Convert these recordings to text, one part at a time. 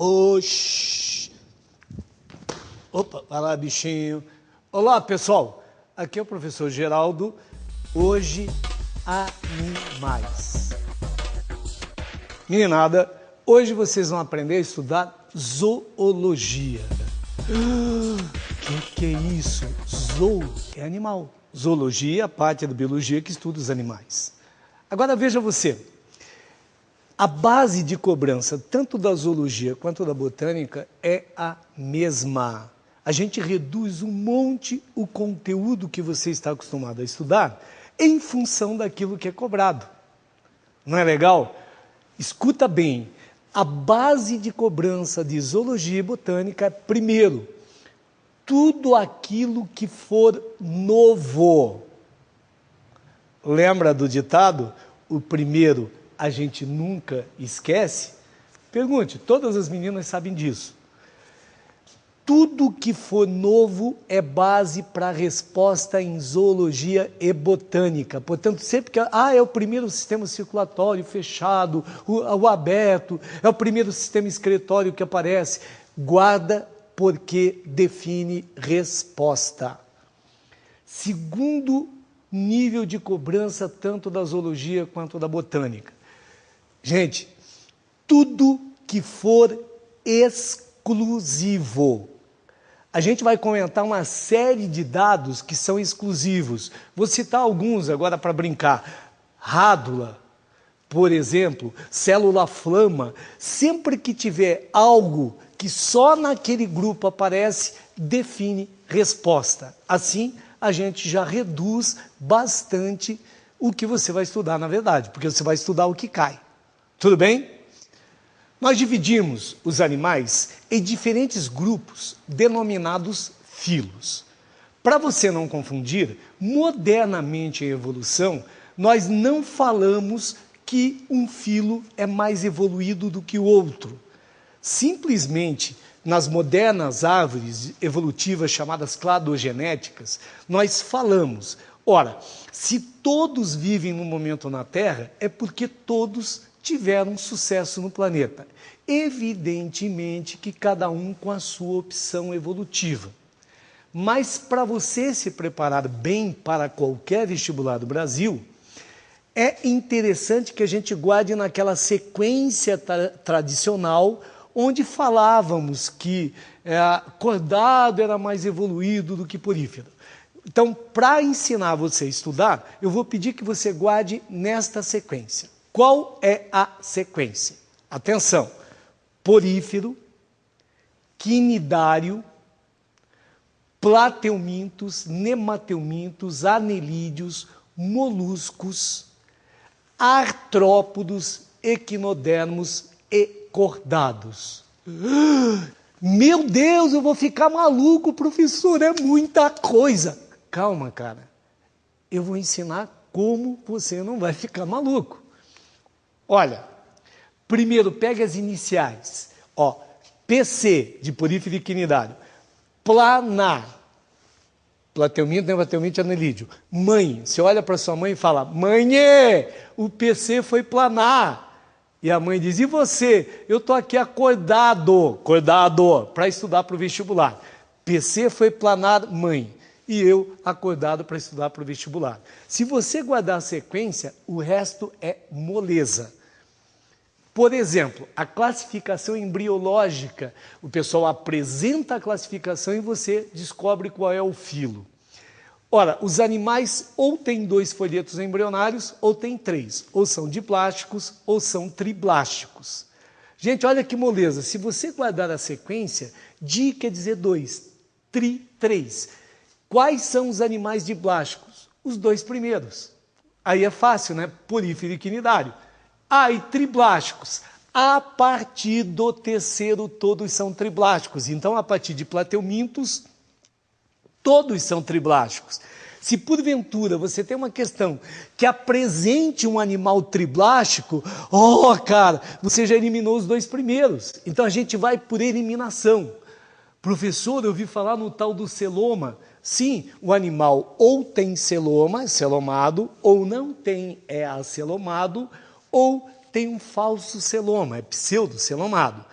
Oxi. Opa, vai lá, bichinho. Olá, pessoal. Aqui é o professor Geraldo. Hoje, animais. Meninada, hoje vocês vão aprender a estudar zoologia. Que é isso? Zoo é animal. Zoologia é a parte da biologia que estuda os animais. Agora veja você. A base de cobrança, tanto da zoologia quanto da botânica, é a mesma. A gente reduz um monte o conteúdo que você está acostumado a estudar em função daquilo que é cobrado. Não é legal? Escuta bem, a base de cobrança de zoologia e botânica é, primeiro, tudo aquilo que for novo. Lembra do ditado? O primeiro a gente nunca esquece? Pergunte, todas as meninas sabem disso. Tudo que for novo é base para a resposta em zoologia e botânica. Portanto, sempre que é o primeiro sistema circulatório fechado, o aberto, é o primeiro sistema excretório que aparece, guarda porque define resposta. Segundo nível de cobrança, tanto da zoologia quanto da botânica. Gente, tudo que for exclusivo. A gente vai comentar uma série de dados que são exclusivos. Vou citar alguns agora para brincar. Rádula, por exemplo, célula flama. Sempre que tiver algo que só naquele grupo aparece, define resposta. Assim, a gente já reduz bastante o que você vai estudar, na verdade, porque você vai estudar o que cai. Tudo bem? Nós dividimos os animais em diferentes grupos denominados filos. Para você não confundir, modernamente em evolução, nós não falamos que um filo é mais evoluído do que o outro. Simplesmente, nas modernas árvores evolutivas chamadas cladogenéticas, nós falamos, ora, se todos vivem no momento na Terra, é porque todos tiveram sucesso no planeta. Evidentemente que cada um com a sua opção evolutiva. Mas para você se preparar bem para qualquer vestibular do Brasil, é interessante que a gente guarde naquela sequência tradicional onde falávamos que cordado era mais evoluído do que porífero. Então, para ensinar você a estudar, eu vou pedir que você guarde nesta sequência. Qual é a sequência? Atenção, porífero, quinidário, plateumintos, nemateumintos, anelídeos, moluscos, artrópodos, equinodermos e cordados. Meu Deus, eu vou ficar maluco, professor, é muita coisa. Calma, cara, eu vou ensinar como você não vai ficar maluco. Olha, primeiro pega as iniciais, PC, de porífero e quinidário, planar, plateuminto, nemateuminto, anelídeo. Mãe, você olha para sua mãe e fala, mãe, o PC foi planar. E a mãe diz, e você? Eu estou aqui acordado, para estudar para o vestibular. PC foi planar, mãe. E eu acordado para estudar para o vestibular. Se você guardar a sequência, o resto é moleza. Por exemplo, a classificação embriológica, o pessoal apresenta a classificação e você descobre qual é o filo. Ora, os animais ou têm 2 folhetos embrionários ou têm 3, ou são diplásticos ou são triblásticos. Gente, olha que moleza, se você guardar a sequência, di quer dizer 2, tri, 3. Quais são os animais diplásticos? Os 2 primeiros. Aí é fácil, né? Porífero e quinidário. E triblásticos. A partir do terceiro, todos são triblásticos. Então, a partir de plateumintos, todos são triblásticos. Se porventura você tem uma questão que apresente um animal triblástico, cara, você já eliminou os 2 primeiros. Então, a gente vai por eliminação. Professor, eu ouvi falar no tal do celoma. Sim, o animal ou tem celoma, celomado, ou não tem, é acelomado, ou tem um falso celoma, é pseudocelomado.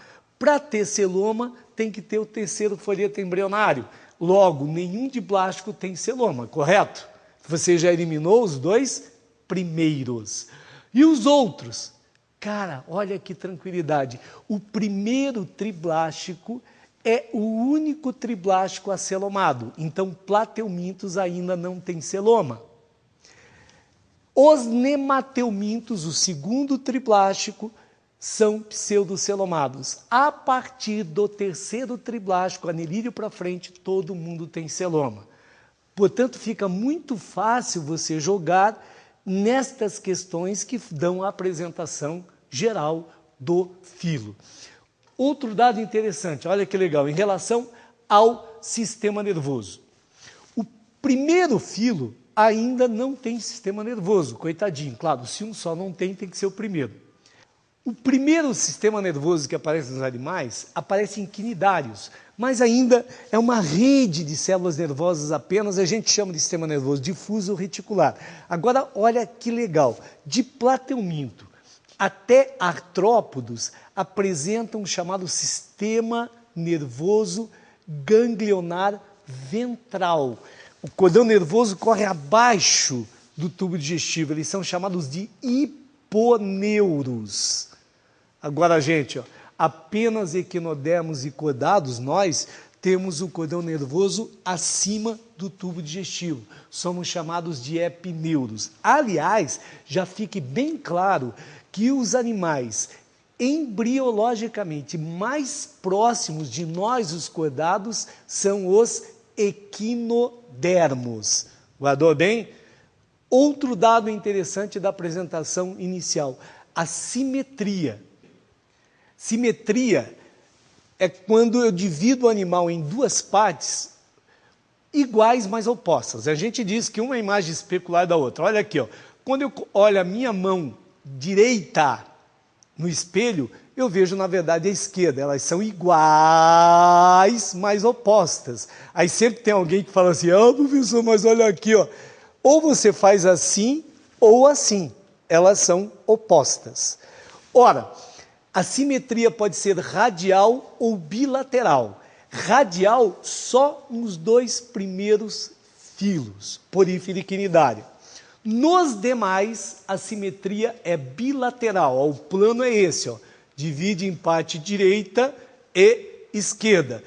Para ter celoma, tem que ter o terceiro folheto embrionário. Logo, nenhum diblástico tem celoma, correto? Você já eliminou os 2 primeiros. E os outros? Cara, olha que tranquilidade. O primeiro triblástico é o único triblástico acelomado. Então, plateumintos ainda não tem celoma. Os nemateumintos, o segundo triblástico, são pseudocelomados. A partir do terceiro triblástico, anelídeo para frente, todo mundo tem celoma. Portanto, fica muito fácil você jogar nestas questões que dão a apresentação geral do filo. Outro dado interessante, olha que legal, em relação ao sistema nervoso. O primeiro filo ainda não tem sistema nervoso, coitadinho. Claro, se um só não tem, tem que ser o primeiro. O primeiro sistema nervoso que aparece nos animais aparece em quinidários, mas ainda é uma rede de células nervosas apenas, a gente chama de sistema nervoso difuso ou reticular. Agora, olha que legal, de plateuminto até artrópodos apresentam o chamado sistema nervoso ganglionar ventral. O cordão nervoso corre abaixo do tubo digestivo, eles são chamados de hiponeuros. Agora, gente, apenas equinodermos e cordados, nós temos o cordão nervoso acima do tubo digestivo. Somos chamados de epineuros. Aliás, já fique bem claro que os animais embriologicamente mais próximos de nós, os cordados, são os equinodermos. Guardou bem? Outro dado interessante da apresentação inicial, a simetria. Simetria é quando eu divido o animal em 2 partes iguais, mas opostas. A gente diz que uma é imagem especular da outra. Olha aqui, ó. Quando eu olho a minha mão direita no espelho, eu vejo, na verdade, a esquerda. Elas são iguais, mas opostas. Aí sempre tem alguém que fala assim, professor, mas olha aqui, ó. Ou você faz assim, ou assim. Elas são opostas. Ora, a simetria pode ser radial ou bilateral. Radial só nos 2 primeiros filos, porífero e quinidário. Nos demais, a simetria é bilateral. O plano é esse, ó. Divide em parte direita e esquerda.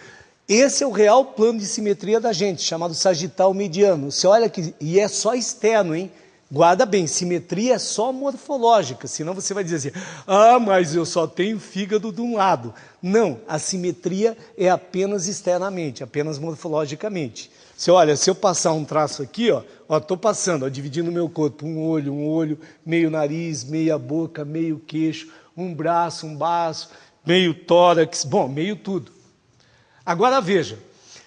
Esse é o real plano de simetria da gente, chamado sagital mediano. Você olha aqui, e é só externo, hein? Guarda bem, simetria é só morfológica, senão você vai dizer assim, mas eu só tenho fígado de um lado. Não, a simetria é apenas externamente, apenas morfologicamente. Você olha, se eu passar um traço aqui, estou passando, dividindo o meu corpo, um olho, meio nariz, meia boca, meio queixo, um braço, meio tórax, meio tudo. Agora veja,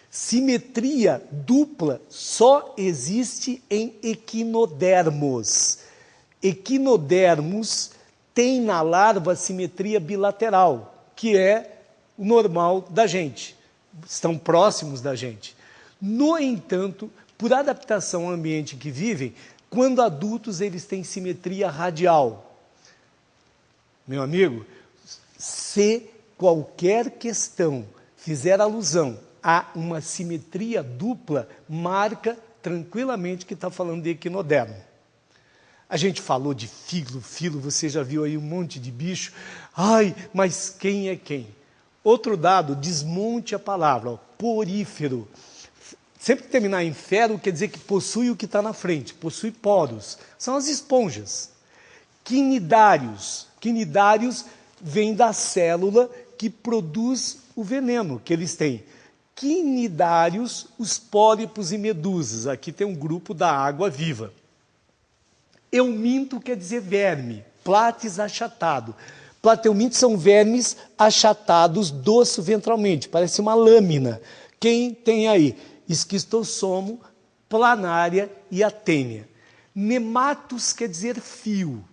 simetria dupla só existe em equinodermos. Equinodermos tem na larva simetria bilateral, que é o normal da gente. Estão próximos da gente. No entanto, por adaptação ao ambiente que vivem, quando adultos eles têm simetria radial. Meu amigo, se qualquer questão fizer alusão a uma simetria dupla, marca tranquilamente que está falando de equinodermo. A gente falou de filo, você já viu aí um monte de bicho. Mas quem é quem? Outro dado, desmonte a palavra, porífero. Sempre que terminar em fero, quer dizer que possui o que está na frente, possui poros. São as esponjas. Quinidários. Quinidários vem da célula que produz o veneno que eles têm. Quinidários, os pólipos e medusas. Aqui tem um grupo da água viva. Euminto quer dizer verme, plates achatado. Plateumintos são vermes achatados dorso-ventralmente, parece uma lâmina. Quem tem aí? Esquistossomo, planária e atênia. Nematos quer dizer fio.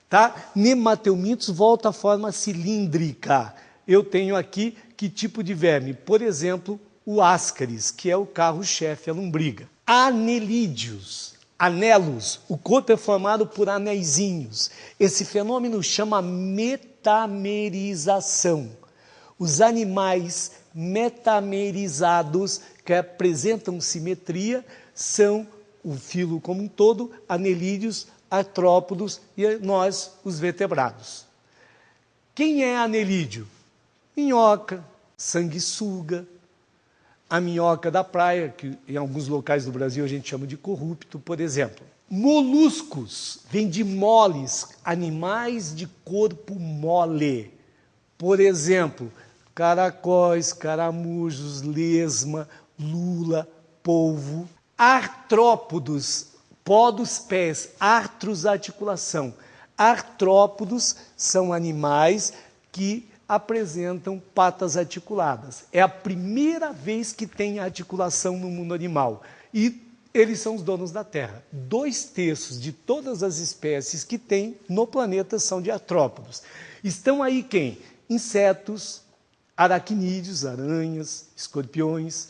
Tá? Nemateumintos volta à forma cilíndrica. Eu tenho aqui que tipo de verme? Por exemplo, o ascaris, que é o carro-chefe, a lombriga. Anelídeos, anelos, o corpo é formado por anéisinhos. Esse fenômeno chama metamerização. Os animais metamerizados, que apresentam simetria, são o filo como um todo, anelídeos, artrópodos e nós, os vertebrados. Quem é anelídeo? Minhoca, sanguessuga, a minhoca da praia, que em alguns locais do Brasil a gente chama de corrupto, por exemplo. Moluscos, vem de moles, animais de corpo mole. Por exemplo, caracóis, caramujos, lesma, lula, polvo. Artrópodos, pó dos pés, artros, articulação. Artrópodos são animais que apresentam patas articuladas. É a primeira vez que tem articulação no mundo animal. E eles são os donos da Terra. 2/3 de todas as espécies que tem no planeta são de artrópodos. Estão aí quem? Insetos, aracnídeos, aranhas, escorpiões,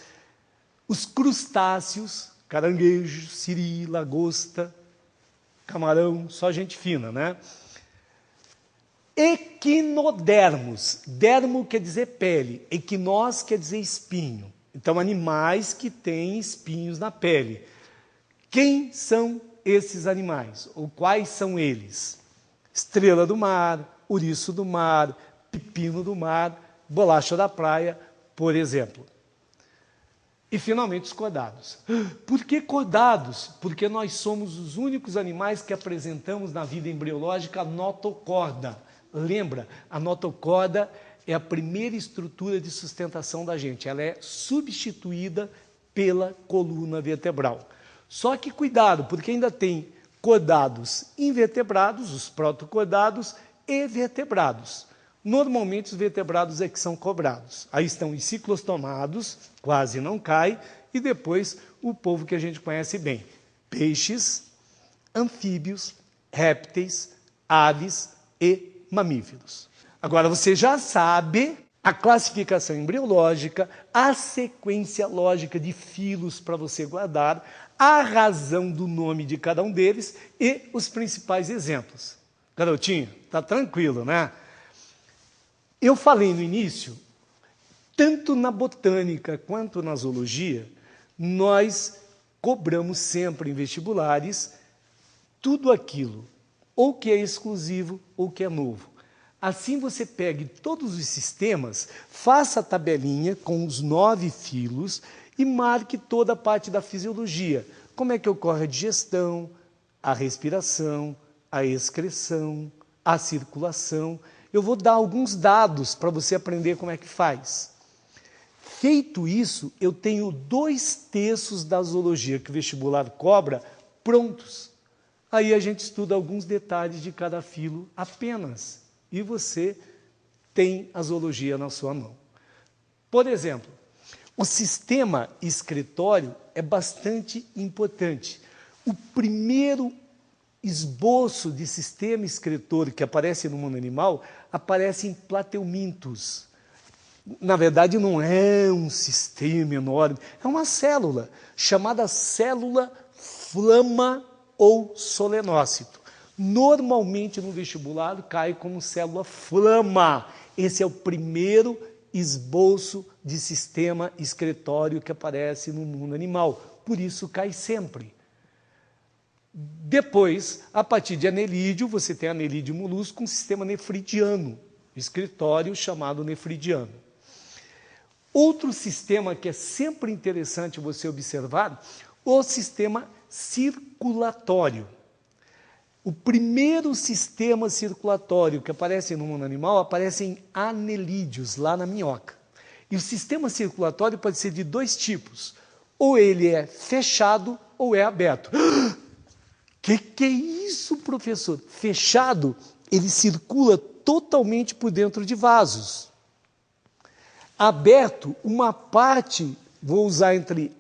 os crustáceos, caranguejo, siri, lagosta, camarão, só gente fina, né? Equinodermos. Dermo quer dizer pele, equinós quer dizer espinho. Então, animais que têm espinhos na pele. Quem são esses animais? Ou quais são eles? Estrela do mar, ouriço do mar, pepino do mar, bolacha da praia, por exemplo. E, finalmente, os cordados. Por que cordados? Porque nós somos os únicos animais que apresentamos na vida embriológica a notocorda. Lembra, a notocorda é a primeira estrutura de sustentação da gente. Ela é substituída pela coluna vertebral. Só que cuidado, porque ainda tem cordados invertebrados, os protocordados, e vertebrados. Normalmente os vertebrados é que são cobrados. Aí estão os ciclostomados, quase não cai, e depois o povo que a gente conhece bem. Peixes, anfíbios, répteis, aves e mamíferos. Agora você já sabe a classificação embriológica, a sequência lógica de filos para você guardar, a razão do nome de cada um deles e os principais exemplos. Garotinho, tá tranquilo, né? Eu falei no início, tanto na botânica quanto na zoologia, nós cobramos sempre em vestibulares tudo aquilo, ou que é exclusivo ou que é novo. Assim você pegue todos os sistemas, faça a tabelinha com os 9 filos e marque toda a parte da fisiologia. Como é que ocorre a digestão, a respiração, a excreção, a circulação. Eu vou dar alguns dados para você aprender como é que faz. Feito isso, eu tenho 2/3 da zoologia que o vestibular cobra prontos. Aí a gente estuda alguns detalhes de cada filo apenas. E você tem a zoologia na sua mão. Por exemplo, o sistema excretório é bastante importante. O primeiro esboço de sistema excretor que aparece no mundo animal aparece em plateumintos. Na verdade, não é um sistema enorme, é uma célula chamada célula flama ou solenócito. Normalmente no vestibular cai como célula flama. Esse é o primeiro esboço de sistema excretório que aparece no mundo animal. Por isso cai sempre. Depois, a partir de anelídeo, você tem anelídeo molusco com sistema nefridiano, excretório chamado nefridiano. Outro sistema que é sempre interessante você observar, o sistema circulatório. O primeiro sistema circulatório que aparece no mundo animal aparece em anelídeos, lá na minhoca. E o sistema circulatório pode ser de 2 tipos. Ou ele é fechado ou é aberto. Que é isso, professor? Fechado, ele circula totalmente por dentro de vasos. Aberto, uma parte, vou usar entre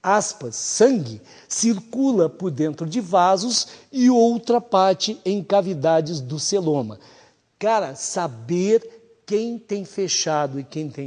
aspas, sangue, circula por dentro de vasos e outra parte em cavidades do celoma. Cara, saber quem tem fechado e quem tem